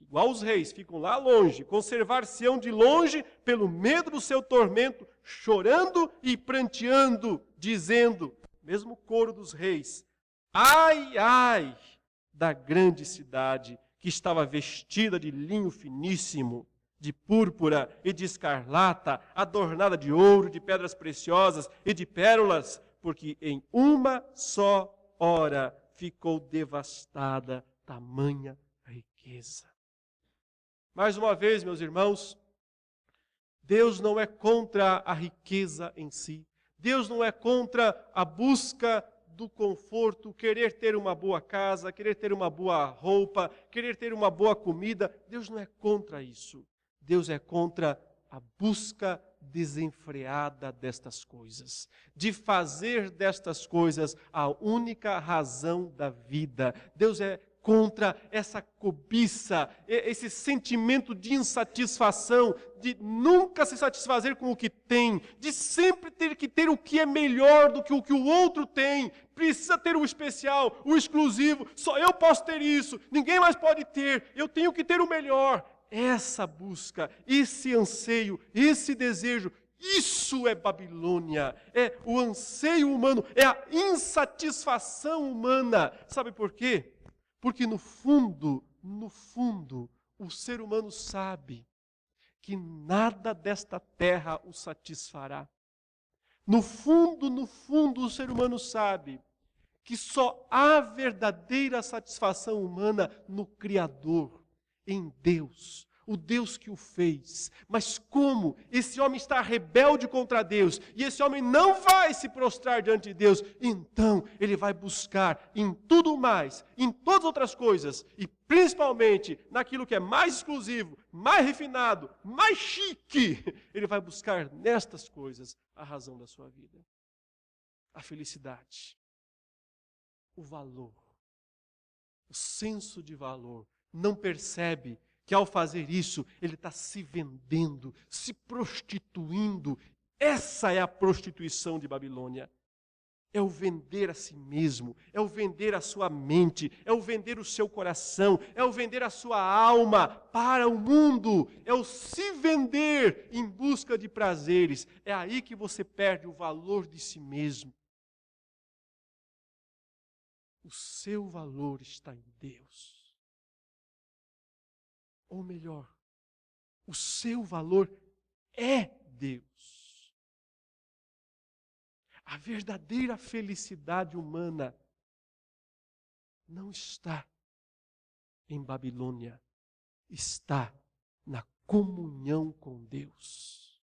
igual os reis, ficam lá longe, conservar-se-ão de longe pelo medo do seu tormento, chorando e pranteando, dizendo, mesmo coro dos reis, ai, ai, da grande cidade que estava vestida de linho finíssimo, de púrpura e de escarlata, adornada de ouro, de pedras preciosas e de pérolas, porque em uma só hora ficou devastada tamanha riqueza. Mais uma vez, meus irmãos, Deus não é contra a riqueza em si. Deus não é contra a busca do conforto, querer ter uma boa casa, querer ter uma boa roupa, querer ter uma boa comida. Deus não é contra isso. Deus é contra a busca desenfreada destas coisas, de fazer destas coisas a única razão da vida. Deus é contra essa cobiça, esse sentimento de insatisfação, de nunca se satisfazer com o que tem, de sempre ter que ter o que é melhor do que o outro tem. Precisa ter o especial, o exclusivo, só eu posso ter isso, ninguém mais pode ter, eu tenho que ter o melhor. Essa busca, esse anseio, esse desejo, isso é Babilônia, é o anseio humano, é a insatisfação humana. Sabe por quê? Porque no fundo, o ser humano sabe que nada desta terra o satisfará. No fundo, o ser humano sabe que só há verdadeira satisfação humana no Criador, em Deus, o Deus que o fez. Mas como esse homem está rebelde contra Deus, e esse homem não vai se prostrar diante de Deus, então ele vai buscar em tudo mais, em todas as outras coisas, e principalmente naquilo que é mais exclusivo, mais refinado, mais chique, ele vai buscar nestas coisas a razão da sua vida. A felicidade, o valor, o senso de valor. Não percebe que ao fazer isso, ele está se vendendo, se prostituindo. Essa é a prostituição de Babilônia. É o vender a si mesmo, é o vender a sua mente, é o vender o seu coração, é o vender a sua alma para o mundo, é o se vender em busca de prazeres. É aí que você perde o valor de si mesmo. O seu valor está em Deus. Ou melhor, o seu valor é Deus. A verdadeira felicidade humana não está em Babilônia, está na comunhão com Deus,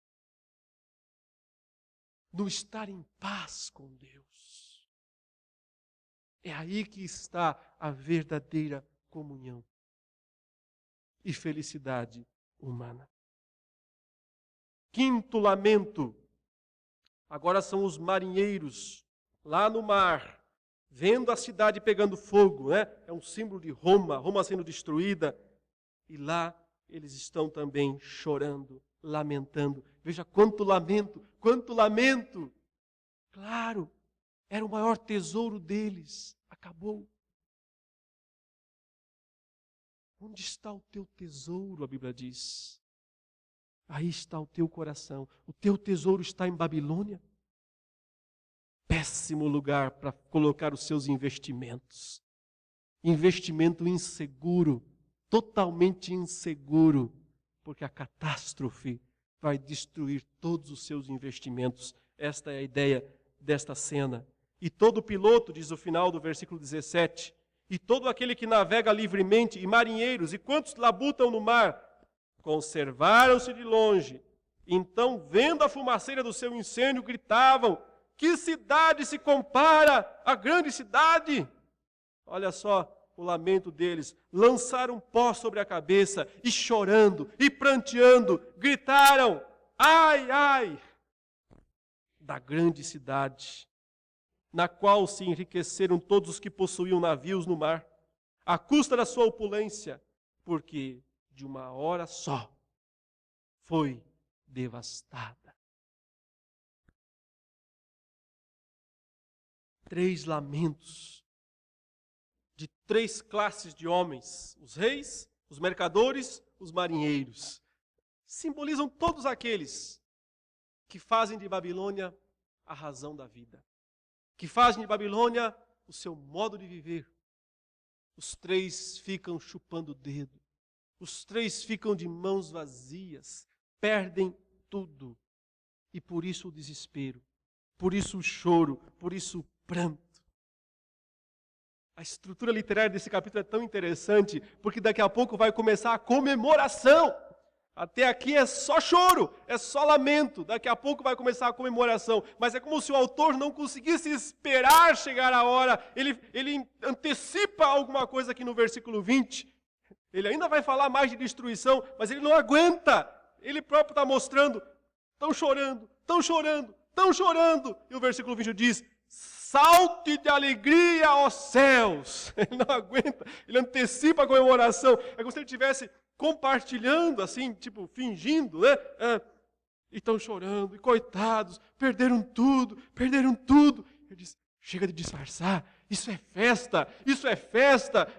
no estar em paz com Deus. É aí que está a verdadeira comunhão e felicidade humana. Quinto lamento. Agora são os marinheiros lá no mar, vendo a cidade pegando fogo, né? É um símbolo de Roma sendo destruída. E lá eles estão também chorando, lamentando. Veja quanto lamento, quanto lamento. Claro, era o maior tesouro deles, acabou. Onde está o teu tesouro, a Bíblia diz? Aí está o teu coração. O teu tesouro está em Babilônia. Péssimo lugar para colocar os seus investimentos. Investimento inseguro, totalmente inseguro, porque a catástrofe vai destruir todos os seus investimentos. Esta é a ideia desta cena. E todo piloto, diz o final do versículo 17, e todo aquele que navega livremente, e marinheiros, e quantos labutam no mar, conservaram-se de longe, Então, vendo a fumaceira do seu incêndio, gritavam: que cidade se compara à grande cidade? Olha só o lamento deles. Lançaram pó sobre a cabeça e chorando e pranteando, gritaram: ai, ai, da grande cidade, na qual se enriqueceram todos os que possuíam navios no mar, à custa da sua opulência, porque de uma hora só foi devastada. 3 lamentos de 3 classes de homens: os reis, os mercadores, os marinheiros. Simbolizam todos aqueles que fazem de Babilônia a razão da vida, que fazem de Babilônia o seu modo de viver. Os 3 ficam chupando o dedo, os 3 ficam de mãos vazias, perdem tudo. E por isso o desespero, por isso o choro, por isso o pranto. A estrutura literária desse capítulo é tão interessante, porque daqui a pouco vai começar a comemoração. Até aqui é só choro, é só lamento. Daqui a pouco vai começar a comemoração. Mas é como se o autor não conseguisse esperar chegar a hora. Ele antecipa alguma coisa aqui no versículo 20. Ele ainda vai falar mais de destruição, mas ele não aguenta. Ele próprio está mostrando: estão chorando, estão chorando, estão chorando. E o versículo 20 diz: salte de alegria, ó céus. Ele não aguenta, ele antecipa a comemoração. É como se ele estivesse compartilhando, assim, tipo, fingindo, né? E estão chorando, e coitados, perderam tudo, perderam tudo. Ele diz: chega de disfarçar, isso é festa,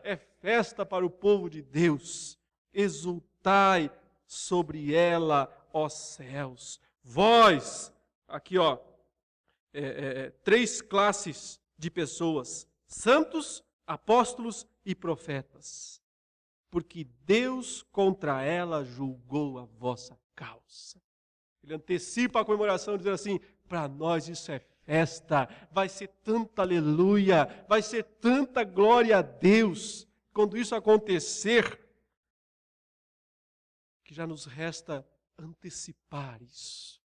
é festa para o povo de Deus. Exultai sobre ela, ó céus. Vós, aqui ó, 3 classes de pessoas: santos, apóstolos e profetas. Porque Deus contra ela julgou a vossa causa. Ele antecipa a comemoração, dizendo assim: para nós isso é festa, vai ser tanta aleluia, vai ser tanta glória a Deus, quando isso acontecer, que já nos resta antecipar isso.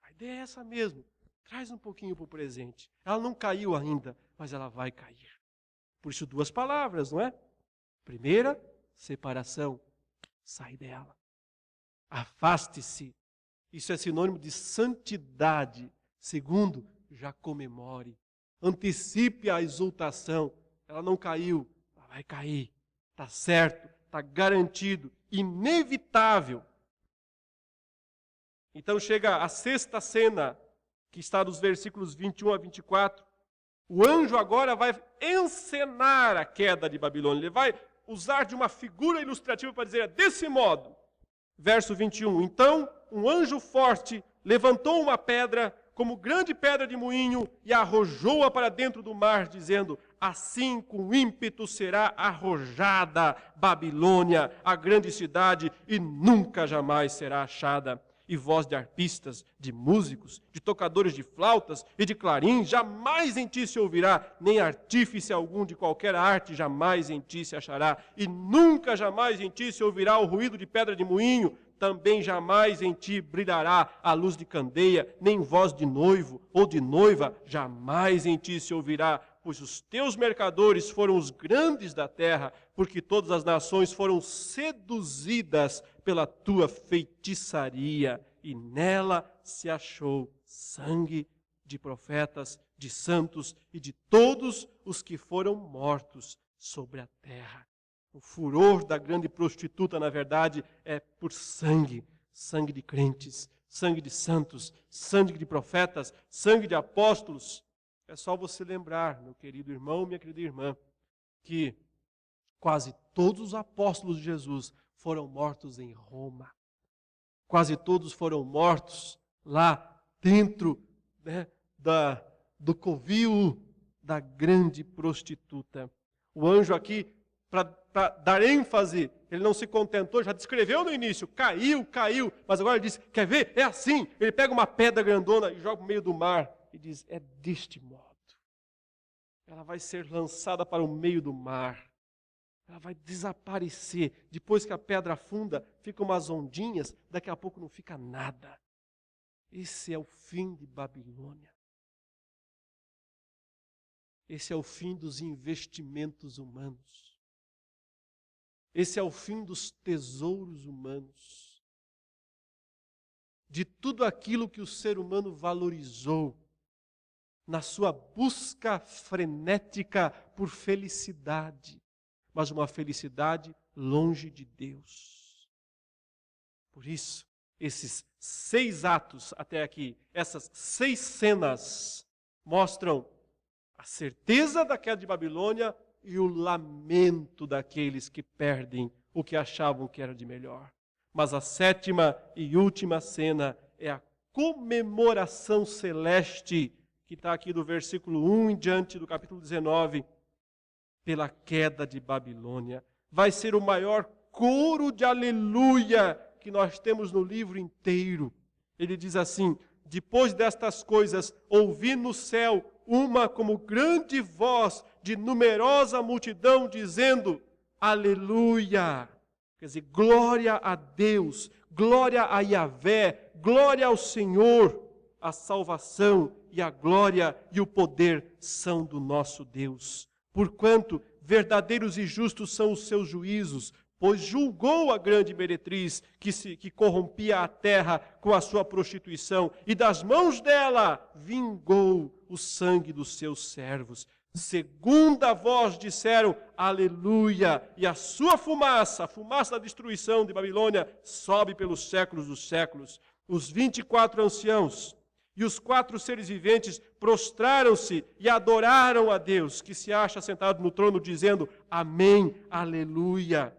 A ideia é essa mesmo, traz um pouquinho para o presente. Ela não caiu ainda, mas ela vai cair. Por isso 2 palavras, não é? Primeira, separação. Sai dela. Afaste-se. Isso é sinônimo de santidade. Segundo, já comemore. Antecipe a exultação. Ela não caiu, ela vai cair. Está certo, está garantido, inevitável. Então chega a 6ª cena, que está nos versículos 21 a 24. O anjo agora vai encenar a queda de Babilônia. Ele vai usar de uma figura ilustrativa para dizer: desse modo. Verso 21. Então, um anjo forte levantou uma pedra, como grande pedra de moinho, e arrojou-a para dentro do mar, dizendo: assim com ímpeto será arrojada Babilônia, a grande cidade, e nunca jamais será achada. E voz de arpistas, de músicos, de tocadores de flautas e de clarins, jamais em ti se ouvirá, nem artífice algum de qualquer arte jamais em ti se achará. E nunca jamais em ti se ouvirá o ruído de pedra de moinho, também jamais em ti brilhará a luz de candeia, nem voz de noivo ou de noiva, jamais em ti se ouvirá, pois os teus mercadores foram os grandes da terra, porque todas as nações foram seduzidas pela tua feitiçaria, e nela se achou sangue de profetas, de santos e de todos os que foram mortos sobre a terra. O furor da grande prostituta, na verdade, é por sangue. Sangue de crentes, sangue de santos, sangue de profetas, sangue de apóstolos. É só você lembrar, meu querido irmão, minha querida irmã, que quase todos os apóstolos de Jesus foram mortos em Roma. Quase todos foram mortos lá dentro, né, do covil da grande prostituta. O anjo aqui, para dar ênfase, ele não se contentou, já descreveu no início, caiu, mas agora ele diz: quer ver? É assim. Ele pega uma pedra grandona e joga no meio do mar e diz: é deste modo. Ela vai ser lançada para o meio do mar. Ela vai desaparecer. Depois que a pedra afunda, ficam umas ondinhas, daqui a pouco não fica nada. Esse é o fim de Babilônia. Esse é o fim dos investimentos humanos. Esse é o fim dos tesouros humanos. De tudo aquilo que o ser humano valorizou na sua busca frenética por felicidade, mas uma felicidade longe de Deus. Por isso, esses 6 atos até aqui, essas 6 cenas, mostram a certeza da queda de Babilônia e o lamento daqueles que perdem o que achavam que era de melhor. Mas a 7ª e última cena é a comemoração celeste, que está aqui do versículo 1 em diante do capítulo 19, pela queda de Babilônia. Vai ser o maior coro de aleluia que nós temos no livro inteiro. Ele diz assim: depois destas coisas, ouvi no céu uma como grande voz de numerosa multidão dizendo: aleluia! Quer dizer, glória a Deus, glória a Yahvé, glória ao Senhor. A salvação e a glória e o poder são do nosso Deus. Porquanto verdadeiros e justos são os seus juízos, pois julgou a grande meretriz que corrompia a terra com a sua prostituição, e das mãos dela vingou o sangue dos seus servos. Segunda voz disseram, aleluia, e a sua fumaça, a fumaça da destruição de Babilônia, sobe pelos séculos dos séculos. Os 24 anciãos e os 4 seres viventes prostraram-se e adoraram a Deus, que se acha sentado no trono, dizendo, amém, aleluia.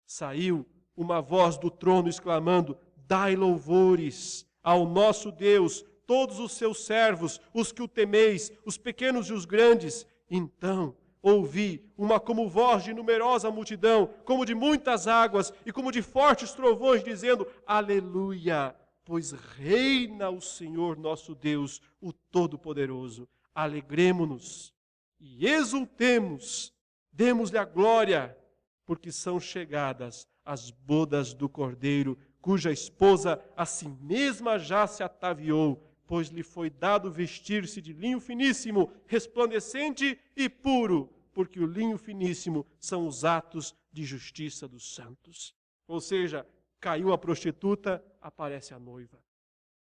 Saiu uma voz do trono exclamando, dai louvores ao nosso Deus, todos os seus servos, os que o temeis, os pequenos e os grandes. Então ouvi uma como voz de numerosa multidão, como de muitas águas e como de fortes trovões, dizendo, aleluia, pois reina o Senhor nosso Deus, o Todo-Poderoso. Alegremo-nos e exultemos, demos-lhe a glória, porque são chegadas as bodas do Cordeiro, cuja esposa a si mesma já se ataviou, pois lhe foi dado vestir-se de linho finíssimo, resplandecente e puro, porque o linho finíssimo são os atos de justiça dos santos. Ou seja, caiu a prostituta, aparece a noiva.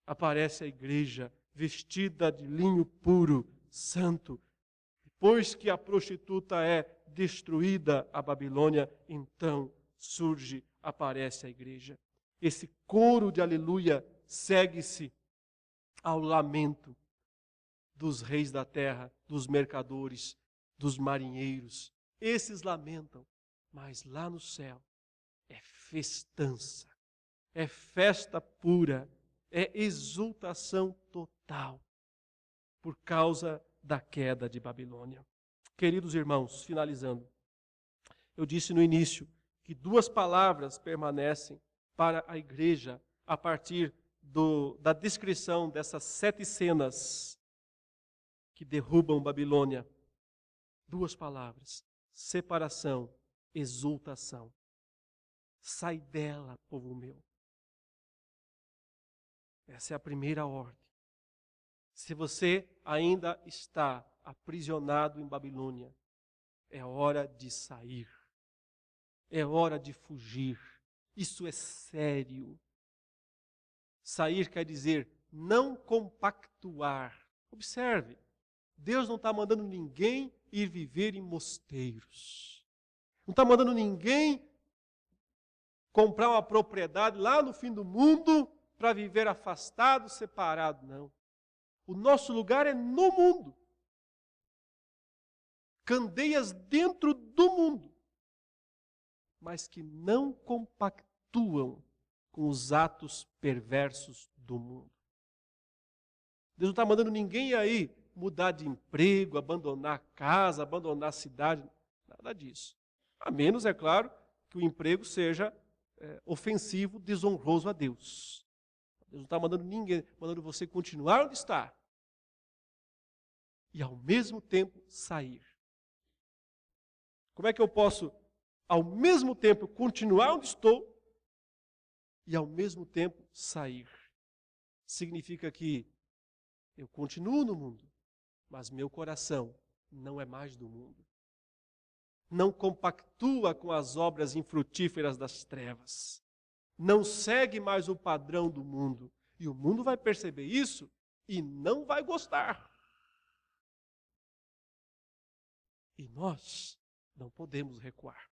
Aparece a igreja, vestida de linho puro, santo. Depois que a prostituta é destruída a Babilônia, então surge, aparece a igreja. Esse coro de aleluia segue-se ao lamento dos reis da terra, dos mercadores, dos marinheiros. Esses lamentam, mas lá no céu é festança, é festa pura, é exultação total, por causa da queda de Babilônia. Queridos irmãos, finalizando, eu disse no início que 2 palavras permanecem para a igreja a partir da descrição dessas 7 cenas que derrubam Babilônia. 2 palavras: separação, exultação. Sai dela, povo meu. Essa é a primeira ordem. Se você ainda está aprisionado em Babilônia, é hora de sair. É hora de fugir. Isso é sério. Sair quer dizer não compactuar. Observe, Deus não está mandando ninguém ir viver em mosteiros. Não está mandando ninguém comprar uma propriedade lá no fim do mundo para viver afastado, separado, não. O nosso lugar é no mundo. Candeias dentro do mundo, mas que não compactuam com os atos perversos do mundo. Deus não está mandando ninguém aí mudar de emprego, abandonar a casa, abandonar a cidade, nada disso. A menos, é claro, que o emprego seja ofensivo, desonroso a Deus. Deus não está mandando ninguém, mandando você continuar onde está. E ao mesmo tempo sair. Como é que eu posso ao mesmo tempo continuar onde estou e ao mesmo tempo sair. Significa que eu continuo no mundo, mas meu coração não é mais do mundo. Não compactua com as obras infrutíferas das trevas. Não segue mais o padrão do mundo. E o mundo vai perceber isso e não vai gostar. E nós não podemos recuar.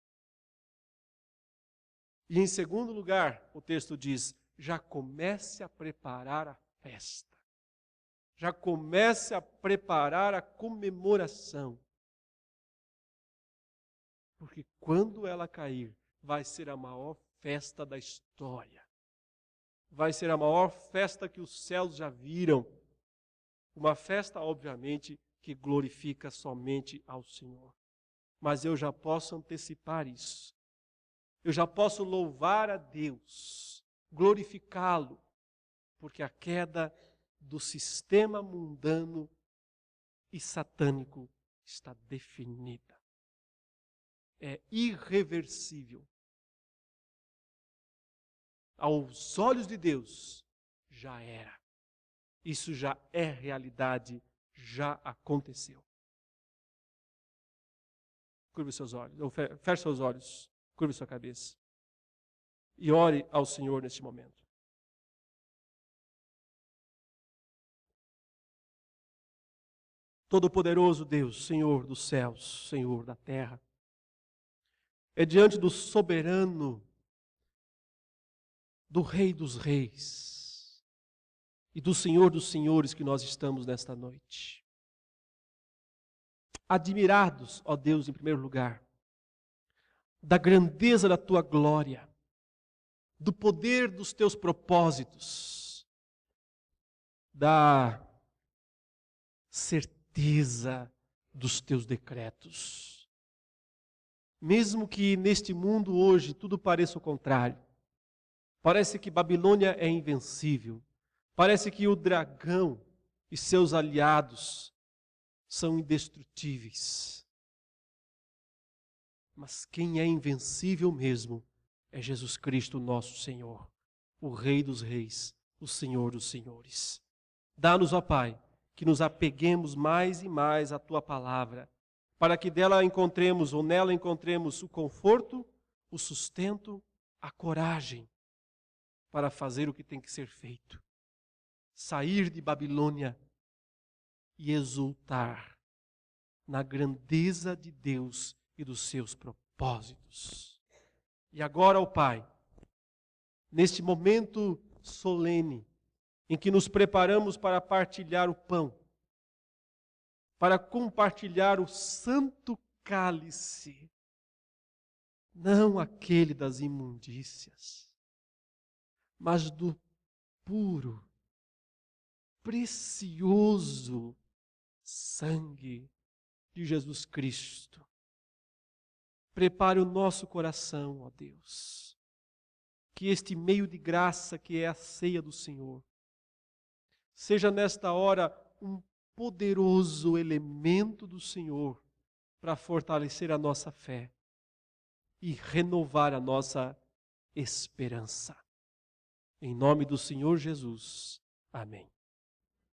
E em segundo lugar, o texto diz, já comece a preparar a festa. Já comece a preparar a comemoração. Porque quando ela cair, vai ser a maior festa da história. Vai ser a maior festa que os céus já viram. Uma festa, obviamente, que glorifica somente ao Senhor. Mas eu já posso antecipar isso. Eu já posso louvar a Deus, glorificá-lo, porque a queda do sistema mundano e satânico está definida. É irreversível. Aos olhos de Deus, já era. Isso já é realidade, já aconteceu. Curve seus olhos, ou feche seus olhos, curve sua cabeça. E ore ao Senhor neste momento. Todo-Poderoso Deus, Senhor dos céus, Senhor da terra, é diante do soberano, do Rei dos reis e do Senhor dos senhores que nós estamos nesta noite. Admirados, ó Deus, em primeiro lugar, da grandeza da tua glória, do poder dos teus propósitos, da certeza dos teus decretos. Mesmo que neste mundo hoje tudo pareça o contrário, parece que Babilônia é invencível, parece que o dragão e seus aliados são indestrutíveis. Mas quem é invencível mesmo é Jesus Cristo, nosso Senhor, o Rei dos reis, o Senhor dos senhores. Dá-nos, ó Pai, que nos apeguemos mais e mais à Tua palavra, para que dela encontremos, ou nela encontremos o conforto, o sustento, a coragem para fazer o que tem que ser feito. Sair de Babilônia e exultar na grandeza de Deus e dos seus propósitos. E agora, ó Pai, neste momento solene, em que nos preparamos para partilhar o pão, para compartilhar o santo cálice, não aquele das imundícias, mas do puro, precioso sangue de Jesus Cristo. Prepare o nosso coração, ó Deus, que este meio de graça que é a ceia do Senhor, seja nesta hora um poderoso elemento do Senhor para fortalecer a nossa fé e renovar a nossa esperança. Em nome do Senhor Jesus. Amém.